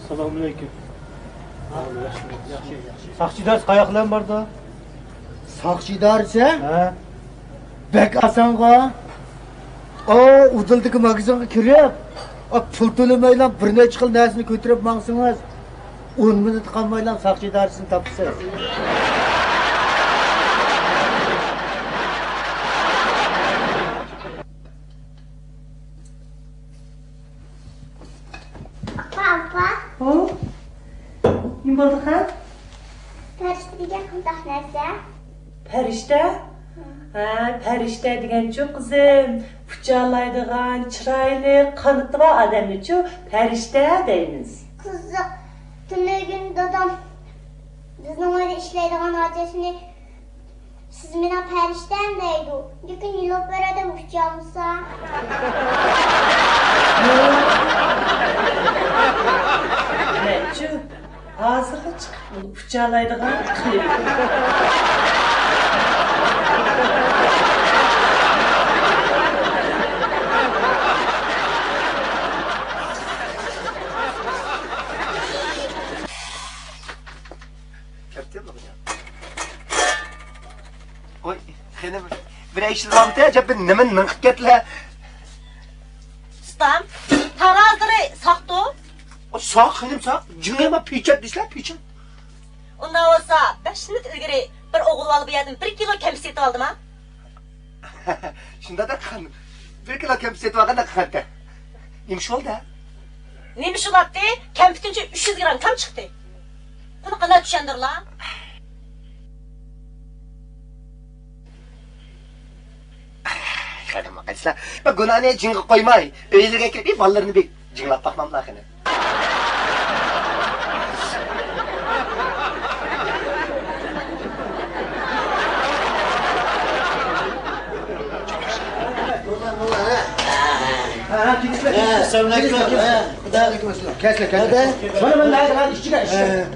Selamünaleyküm. Sakçıdars kayaklan barda. Sakçıdarsa? He. Bek Asanğa. O udildagi magazinga kirib, pul to'lamaylar bir necha xil narsani ko'tarib mangsingiz. 10 minut qolmaylar sakçıdarsini topsiz. Papa. O? Kim bo'ldi ha? Farishta degan qandoq narsa? Farishta? Ha, farishta degan-chu qizim, puchaqlaydigan, chiroyli, qanoti bor odamni-chu farishta deymiz. Qiziq. Tunni dadam bizning uyda ishlaydigan odamni siz meni farishtam deydi. Lekin yilib beradi puchog'imsa. Nechu? Hozirga chiqib puchaqlaydigan qilib. Oy, xene bir işlemte acaba nimen nınketler. Ustam, tarazini saqdi. O sağ xenim sağ. Cüngeme piçet dişler piçet. Undan olsa 5 minut ilgari bir o'g'il olib yerdan 1 kilo kam setib oldim ha. Shunda da qandim. 1 kilo kam setib olganda qanday? Nima oldu? Nima shulatdi? Kam bitincha 300 gram kam chiqdi. Buni qanday tushundirlar? Xenim aytsa, bak günahını cing'i qo'ymay, o'yliga kirib bolalarni bek jinglab baqmamlar xene. Selamünaleyküm. Kesle. Bana ben daha işçi işçi.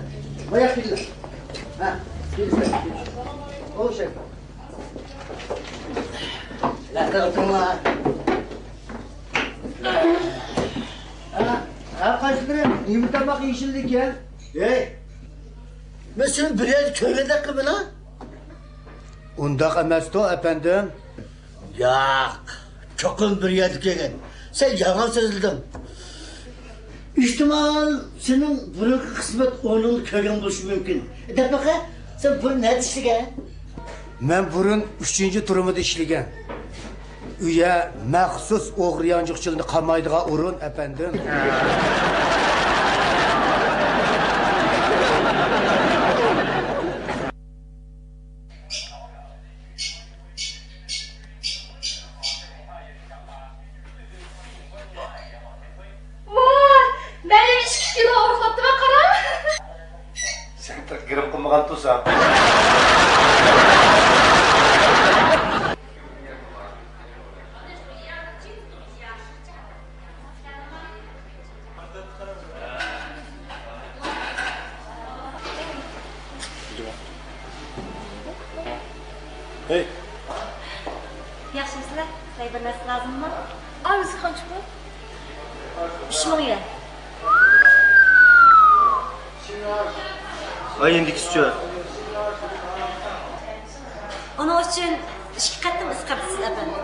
Bayağı gidiyor. Ha, gidiyor. O şey. La oturma. Arkadaşlarım, yumurta bak yeşillik ya. Hey. Ben senin biraz köylede kımı lan? Undaq emasdi efendim. Yo'q, cho'qin bir yerga kelgan. Sen yolg'on so'zlading. Ihtimol sening burungi qismat o'rnini ko'rgan bo'lishi mumkin. Dabaqa, sen buni nima ishlagan? Men burun 3-turumda ishlagan. Uyga maxsus o'g'riyanchiqchilikni qamaydigan o'rin efendim. Benim 2 kilo orqatdi va qara. Sen girib qilmagan tursa. Hey. Yaxshimisizlar? Sizlarga bir narsa lozimmi? Olmiz qancha bu? 3000 yen. Ay endi istiyor. Onun uchun 2 qatim isqabsiz efendim.